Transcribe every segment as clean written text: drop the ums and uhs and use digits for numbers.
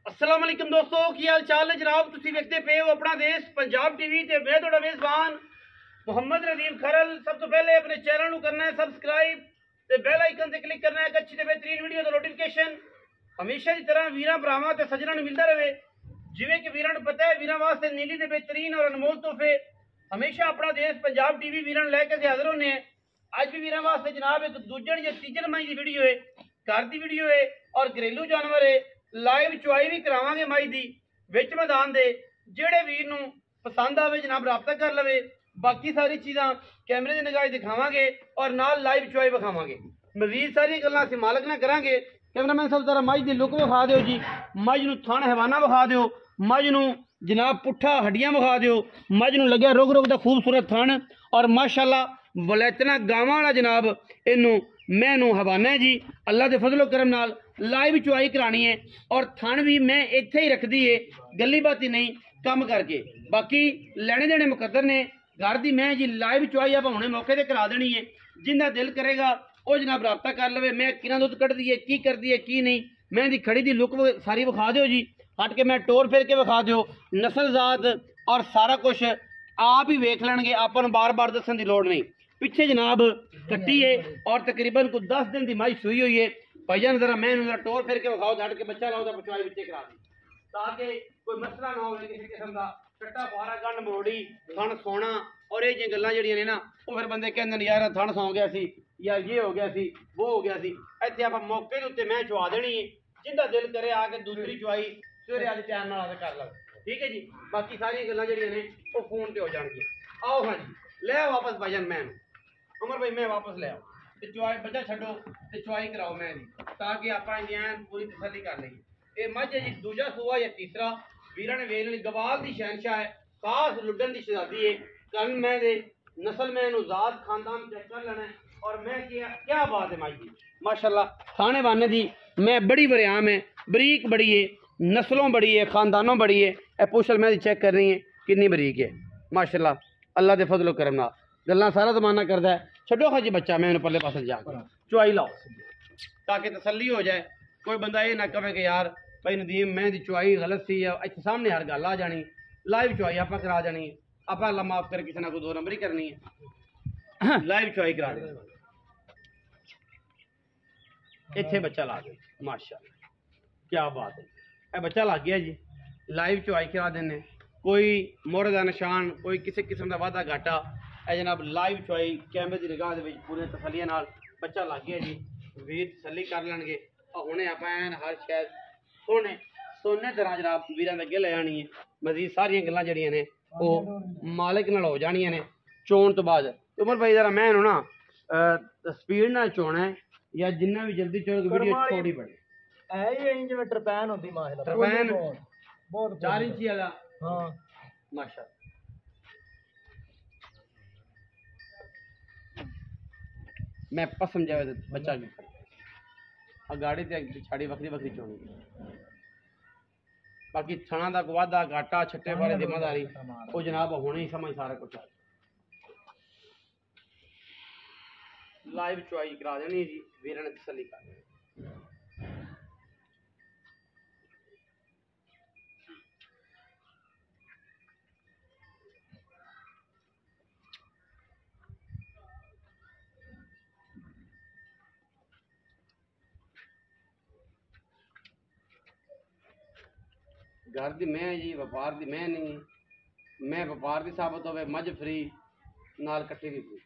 अस्सलाम वालेकुम दोस्तों, की हाल चाल है जनाब। तुसी देखते पे हो अपना देश पंजाब टीवी ते मैं थोड़ा मेजबान मोहम्मद रदीफ खरल। सब तो पहले अपने चैनल को करना है सब्सक्राइब ते बेल आइकन से क्लिक करना है कि अच्छी ते बेहतरीन वीडियो का नोटिफिकेशन हमेशा की तरह वीरां भरावां ते सज्जनां नूं मिलता रहे। जिवें कि वीरां नूं पता है वीरां वास्ते नीली ते बेहतरीन और अनमोल तोहफे हमेशा अपना देश पंजाब टीवी वीरां लैके हाजिर होने हैं। अज भी वीरां वास्ते जनाब एक दूजन या तीजन मई की वीडियो है, घर की वीडियो है और घरेलू जानवर है। लाइव चुआई भी करावांगे माई दी विच मैदान दे। जेड़े वीर नूं पसंद आवे जनाब रब्ता कर लवे। बाकी सारी चीज़ां कैमरे की निगाह दिखावांगे और नाल लाइव चुआई विखावांगे। मजीद सारी गल्लां असीं मालक नाल करांगे। कैमरामैन साहब जरा मझ दी लुक विखा दिओ जी, मझ नूं थण हैवाना विखा दिओ, मझ नूं जनाब पुट्ठा हड्डियां विखा दिओ, मझ नूं लग्या रुग रुग दा खूबसूरत थण और माशाअल्लाह वलैतना गावां वाला जनाब इनू मैं हवाना है जी। अल्लाह के फजलो करम नाल लाइव चुआई करानी है और थण भी मैं इत्थे ही रखदी है, गली बाती नहीं कम करके। बाकी लैने देने मुकद्दर ने। घर दी मैं जी लाइव चुआई आप हुणे मौके ते करा देनी है। जिंदा दिल करेगा वो जनाब रब्ता कर लवे। मैं किना दुध कढ़दी है, की करदी है, की नहीं। मैं दी खड़ी दी लुक सारी विखा दिओ जी, हट के मैं टोर फिर के विखा दिओ, नस्ल जात और सारा कुछ आप ही वेख लैणगे। आपां नूं बार बार दस्सण दी लोड़ नहीं। पिछे जनाब कट्टी है और तकरीबन कुछ 10 दिन की माई सुई हुई है। भाईजान जरा मैं जरा टोर फिर के विखाओ, हट के बच्चा लाओ पचवाई बच्चे करा दी ताकि कोई मसला ना हो किसी किस्म का। कट्टा बारा गंढ मरोड़ी थण सोना और ये जी गल्लां जिहड़ियां ने ना वो फिर बंदे कहंदे ने यार थण सौ गया सी या ये हो गया सी वो हो गया सी। इत्थे आपां मौके दे उत्ते मैं चुआ देनी है। जिंदा दिल करे आके दूसरी चुआई सवेरे अज टाइम नाल आके कर लवे, ठीक है जी। बाकी सारी गल्लां जिहड़ियां ने वो फोन ते हो जाणगियां। आओ हाँ जी ले आओ वापस भाईजान मैं उमर भाई मैं वापस ले आओ ते चुआई बच्चा छड्डो ते चुआई कराओ मैं दी ताकि आपां इहदी पूरी तसल्ली कर लईए। ये मझ है जी दूजा सूआ या तीसरा वीरां ने वेख लेनी। गवाल दी शहनशाह है, खास लुड्डन दी शहजादी है। कल मैं दे नस्ल में नुजात खानदान चेक कर लेना है और मैं क्या बात है माई जी माशाल्लाह। खाने वाने दी मैं बड़ी बरियाम है, बरीक बड़ी है, नस्लों बड़ी है, खानदानों बड़ी है। ए पुछल मैं चेक करनी है कितनी बरीक है माशाल्लाह। अल्लाह के फजलो करम नाल गल्लां सारा जमाना करता है। छड्डो खा जी बच्चा मैं परले पासे जाकर चुआई लाओ ताकि तसल्ली हो जाए। कोई बंदा ये ना कहे कि यार भाई नदीम मैं दी चुआई गलत सी या इत्थे सामने हर गल आ जानी। लाइव चुआई आप करा जानी है। आप अल्लाह माफ कर किसी ना कोई दो नंबरी करनी है। लाइव चुआई करा देनी। इत्थे बच्चा ला गया माशाअल्लाह, क्या बात है। ए बच्चा लग गया जी, लाइव चुआई करा देने। कोई मोहर का निशान, कोई किसी किस्म का वाधा घाटा है जनाब। लाइव चुआई कैमरे की निगाह के पूरे तसलिया नाल बच्चा लग गया जी। वीर तसली कर लेंगे और हुणे आप हर शायद सोने सोने तरह जनाब वीरां अगे ले जानी है। मजीद सारिया गल्लां जड़ियां ने वो मालिक नाल हो जानियां ने चोण तो बाद। उमर भाई जरा मैं ना स्पीड नाल चोना है या जिन्ना भी जल्दी चोगे वीडियो थोड़ी बड़ी है इंच में टरपैन होती माशाल्लाह। टरपैन बहुत 4 इंची वाला हाँ माशाल्लाह। मैं पसम जावे बच्चा भी और गाड़ी ते पिछाड़ी वक्री वक्री चोनी। बाकी थणा दा वाधा घाटा छट्टे वाले जिम्मेदारी वो जनाब होने ही समझ सारा कुछ। लाइव चुआई करा देनी जी, वीरां ने तसल्ली कर देनी। घर दी मैं जी, व्यापार दी मैं नहीं। मैं व्यापार दी साबित होवे मझ फ्री नाल कट्टे भी फ्री,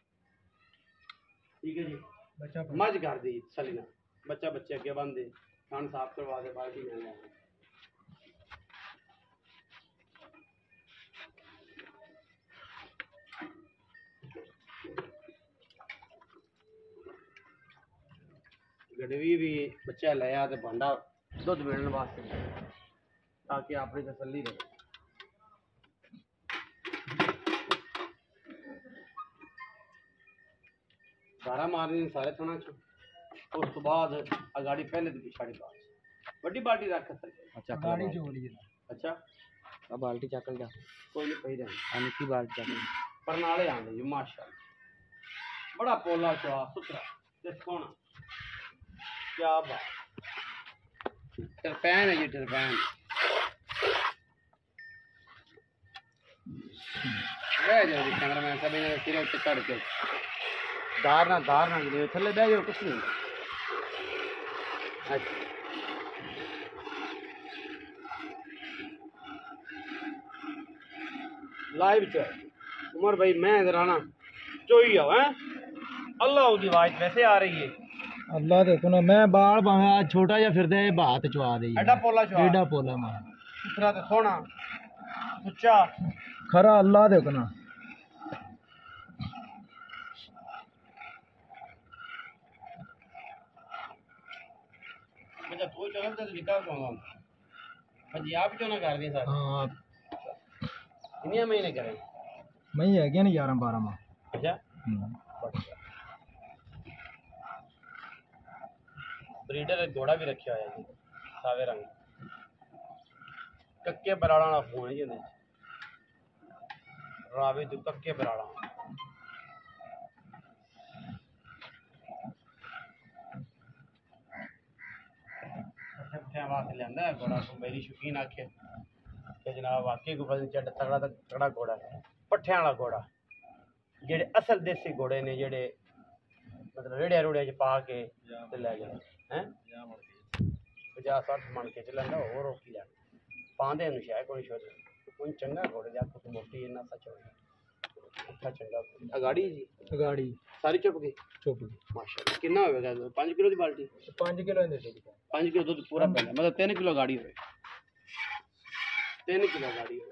ठीक है जी। बच्चा मझ घर दी तसल्ली नाल बच्चा बच्चे अगे बंदे खान साफ करवा दे बाल्टी में ले गडवी भी बच्चा लाया तो भांडा दुध मिलने वास्ते ताकि अपनी तसल्ली रहे। सारा मारनी सारे थोड़ा उस तो बाद अगाड़ी पहले दी पिछाड़ी बात बड़ी बाल्टी रख सकते। अच्छा गाड़ी जो हो रही है। अच्छा अब बाल्टी चकल जा कोई नहीं पही रहने आने की बाल्टी चकल परनाले आने जी माशाल्लाह। बड़ा पोला चुआ सुथरा ते सोना, क्या बात। टरपैन है जी टरपैन। बह जाओ जी कैमरामैन साहब इन्हें सिर उत्ते चढ़ के दार ना गिरे थल्ले बह जाओ कुछ नहीं अच्छा लाइव चो उमर भाई मैं इधर आना चोई आओ हैं अल्लाह की आवाज वैसे आ रही है अल्लाह देखो ना मैं बाल भावे आज छोटा या फिर दे बात चवा दे एडा पोला चो एडा पोला मां इतना तो सोना सुच्चा खरा अल्लाह देखो ना अच्छा तू चल तो निकाल दूंगा हां आप क्यों ना कर दिए सर हां इन्हीं महीने करें मैं है क्या नहीं 11 12 मां अच्छा ब्रीडर घोड़ा भी रखा है जी सावे रंग कक्के बराड़ा वाला फोन है जी रावे तो कक्के बराड़ा वास्ते लिया है घोड़ा को मेरी शौकीन आखे कि जनाब वाकई को वजन चढ़ तगड़ा घोड़ा पट्ठियां वाला घोड़ा जेडे असल देसी घोड़े ने जेडे मतलब रेड़िया रुड़िया च पा के ते लै जाए हैं 50-60 मन के चलेंदा और रोकी जाए पांदे नु शायद कोई छोड़ कोई चंगा घोड़े जा कुछ मोटी इन्ना सच हो अच्छा चंगा अगाड़ी जी गाड़ी सारी चुप गई माशाल्लाह कितना होवेगा 5 किलो दी बाल्टी 5 किलो दे 5 किलो दूध पूरा पहले मतलब 3 किलो गाड़ी होवे 3 किलो गाड़ी होवे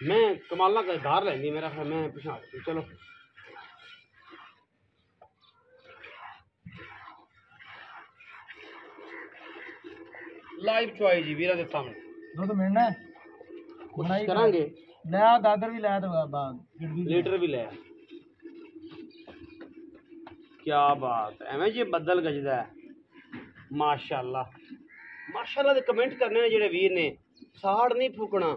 मैं कमाला का धार लेंदी मेरा ख्याल मैं पिछा चलो लाइव चुआई जी वीरा दे सामने दूध मिलना है कोशिश करांगे ले आ गागर भी ले दो बाग लीटर भी ले क्या बात है एवें जी बदल गजदा है माशाल्लाह माशाल्लाह दे कमेंट करने ने जेड़े वीर ने साड़ नहीं फूकना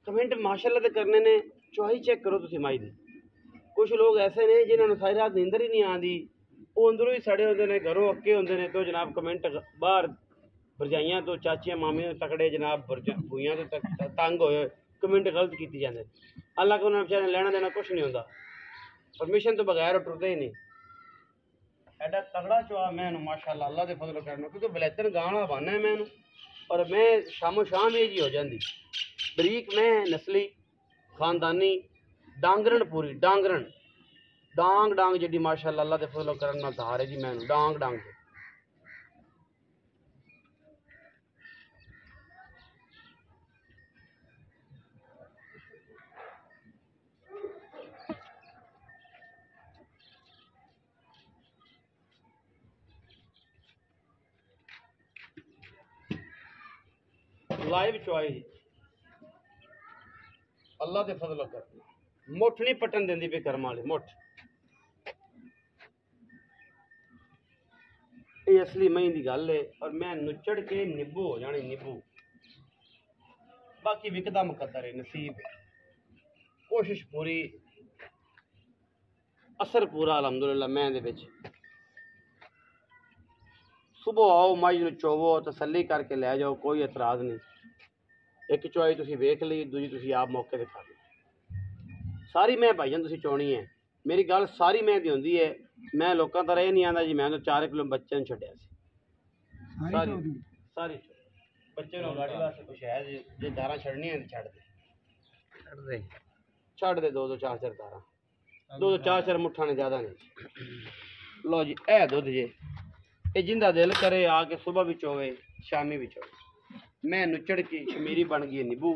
कमेंट माशाल्लाह दे करने ने चुआई चेक करो तुसी माई दी कुछ लोग ऐसे ने जिन्होंने सारी रात नींदर ही नहीं आती वो अंदरों ही सड़े होंगे ने घरों अक्के होंगे ने तो जनाब कमेंट बाहर भरजाइयां तो चाचियां मामियां तकड़े जनाब भूइयां तो तंग होए कमेंट गलत की जाते अल्लाह को उन्होंने बेचारे लेना देना कुछ नहीं होता परमिशन तो बगैर टुरते ही नहीं एडा तगड़ा चुआ मैं माशाल्लाह अल्लाह के फजल करना क्योंकि बलैतन गाना बहाना है मैं और मैं शामो शाम एज ही हो जाती बरीक मैं नस्ली खानदानी डांगरण पूरी डांगरण डांग डांग जी माशाल्लाह अल्लाह के फजल करना धार है जी मैं डांग डांग लाइव चुआई अल्लाह के फजल कर मुठ नहीं पटन देंदी पे कर्म वाली मुठ ये असली मई की गल है और मैं नुचड़ के निब्बू हो जानी निब्बू बाकी विकदा मुकद्दर है नसीब है कोशिश पूरी असर पूरा अलहमदुलिल्लाह मैं दे विच सुबह आओ माई नूं चोवो तसल्ली करके लै जाओ कोई एतराज़ नहीं एक चुआई तुसी वेख ली दूजी तुसी आप मौके ते खा ली सारी मैं भाईजान तुसी चोनी है मेरी गल सारी मैं दी होंदी है मैं लोकां तरह ये नहीं आंदा जी मैं तो 4 किलो बच्चे नूं छड्डिया सी सारी बच्चे नूं गाड़ी वास्ते कुछ है जे दारां छड्डनी है छड्ड दे 2 4 दारां 2 4 मुठ्ठा ने ज़्यादा नहीं लो जी ए दुध जे ये जिंदा दिल करे आके सुबह भी चोवे शामी भी चोवे मैं नुचड़ की शमीरी बन गई नींबू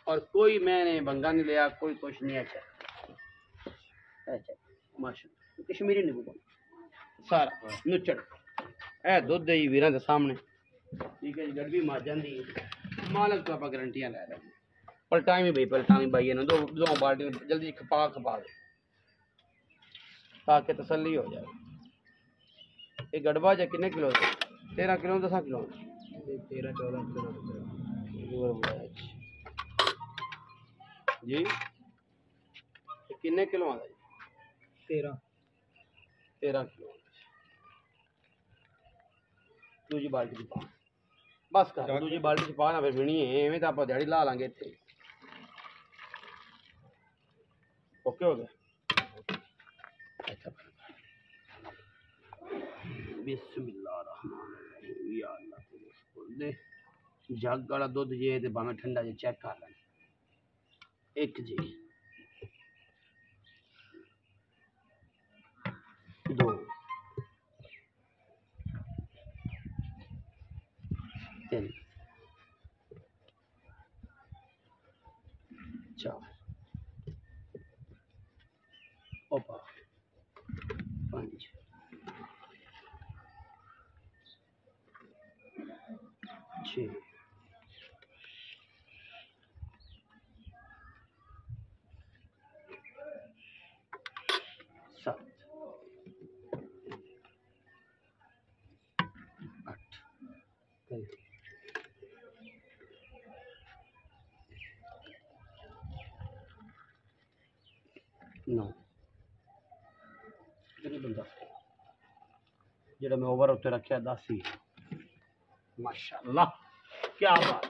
और कोई मैंने बंगा नहीं लिया कोई कुछ नहीं अच्छा माशा कश्मीरी नींबू बन सारा नुचड़ ए दुध दे वीरां दे सामने ठीक है जी गड़बी मार जाती मालक तो आप गारंटियां लै रहे पलटाई भी भाई ना दो बाल्टी जल्दी खपा दे ताकि तसल्ली हो जाए ये गड़बा जा कितने किलो 13 किलो 10 किलो 13 14 किलो जी ये कितने किलो आता जी 13 किलो दूजी बाल्टी की पा बस कर दूजी बाल्टी च पा ना फिर मिनी है एवें तो आप दिहाड़ी ला लांगे इत्थे ओके हो गया अच्छा बिस्मिल्लाहिर्रहमानिर्रहीम या अल्लाह तेरे दे जग वाला दुध जे ते भाਵੇਂ ठंडा जे चेक कर लें एक जी दो तीन चार ओपा पांच छः सात आठ नौ बंदा जेड़ा मैं ओवर उत्ते रखा 10 ही माशाअल्लाह क्या बात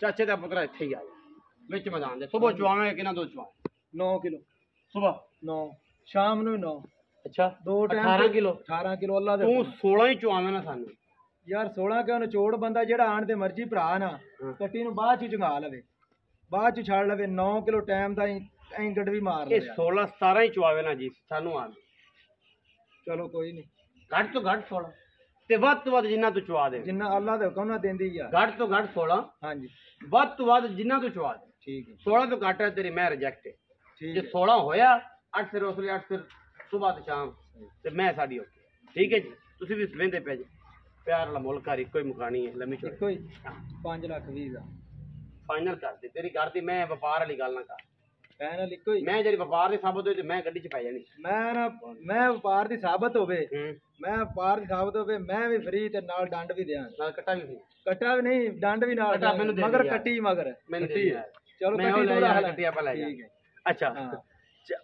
चाचे का पुत्रा इत्थे ही आया विच मैदान दे सुबह चुआवे किना दो चुआवे 9 किलो सुबह 9 शाम ਨੂੰ 9 अच्छा दो टाइम 18 किलो 18 किलो ਅੱਲਾ ਦੇ तू 16 ही चुआवे ना सानू ਯਾਰ 16 ਕਿਉਂ ਨਿਚੋੜ ਬੰਦਾ ਜਿਹੜਾ ਆਣ ਤੇ ਮਰਜ਼ੀ ਭਰਾ ਨਾ ਕੱਟੀ ਨੂੰ ਬਾਅਦ ਚ ਚੰਗਾ ਲਵੇ ਬਾਅਦ ਚ ਛੱਡ ਲਵੇ 9 ਕਿਲੋ ਟਾਈਮ ਦਾ ਐਂ ਗੜਵੀ ਮਾਰ ये ਲਿਆ 16 17 ही चुआवे ना जी सानू आ ਚਲੋ ਕੋਈ ਨਹੀਂ घट तो घट 16 ते वध तो वध जिन्ना तू चुआ दे ਜਿੰਨਾ ਅੱਲਾ ਦੇ ਹੁਕਮ ਨਾਲ ਦਿੰਦੀ ਯਾਰ घट तो घट 16 ਹਾਂਜੀ वध तो वध जिन्ना तू चुआ दे ਠੀਕ ਹੈ 16 तो घट है तेरी मैं रिजेक्ट है ਠੀਕ जे ਹੈ 16 होया 8 सिर उसले 8 सिर सुबह ते शाम ते मैं साडी ओके ठीक है जी तुसी भी वेंदे पे जी प्यार वाला मुल्क हर कोई मुकानी है लम्मी चौड़ी ਇੱਕੋ ਹੀ 5 ਲੱਖ 20 ਦਾ फाइनल कर दे तेरी कर दी मैं व्यापार वाली गल ना कर ਫਾਈਨਲ ਇੱਕੋ ਹੀ मैं जेरी व्यापार दी साबित होई ते मैं गड्डी च पै जानी ਮੈਂ ਵਪਾਰ ਦੀ ਸਾਬਤ ਹੋਵੇ हूं ਮੈਂ ਵਪਾਰ ਦੀ ਸਾਬਤ ਹੋਵੇ ਮੈਂ ਵੀ ਫ੍ਰੀ ਤੇ ਨਾਲ ਡੰਡ ਵੀ ਦਿਆਂ नाल कट्टा भी सी ਕੱਟਾ ਵੀ ਨਹੀਂ ਡੰਡ ਵੀ ਨਾਲ ਕੱਟਾ ਮੈਨੂੰ ਦੇ ਮਗਰ ਦਿਆ। ਕੱਟੀ ਮਗਰ मैंने ਕੱਟੀ दी ਹੈ। ਚਲੋ मैं ਕੱਟੀ ले ਤੂੰ जा ਰੱਖ ਲੈ कट्टी आपा ले जा ਠੀਕ ਹੈ अच्छा ਹਾਂ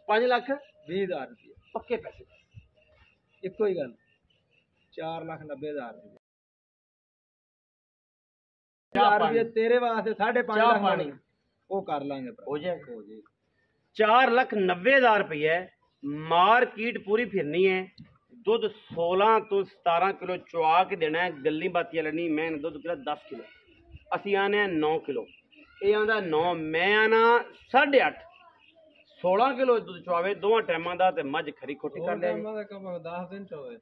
5 लाख 20000 ਰੁਪਏ पक्के पैसे ਇੱਕੋ ਹੀ ਗੱਲ 4,90,000 ਰੁਪਏ ਚਾਹ 4 ਰੁਪਏ ਪਾਣੀ। ਤੇਰੇ ਵਾਸਤੇ 5.5 ਚਾਹ ਲੱਖ ਪਾਣੀ। ਉਹ ਕਰ ਲਾਂਗੇ ਭਰਾ हो जाएगा ਹੋ ਜੇ 4,90,000 रुपये मार्केट पूरी फिरनी है दुध 16 तो 17 किलो चुआ के देना है गली बाती वाली मैं दुध किलो 10 किलो असी आने 9 किलो ये आंदा 9 मैं आना 8.5 16 किलो दुध चुआवे दोवां टाइमां दा ते मझ खरी खोटी कर लिया जी। ਕੰਮ 10 ਦਿਨ ਚ ਹੋਵੇ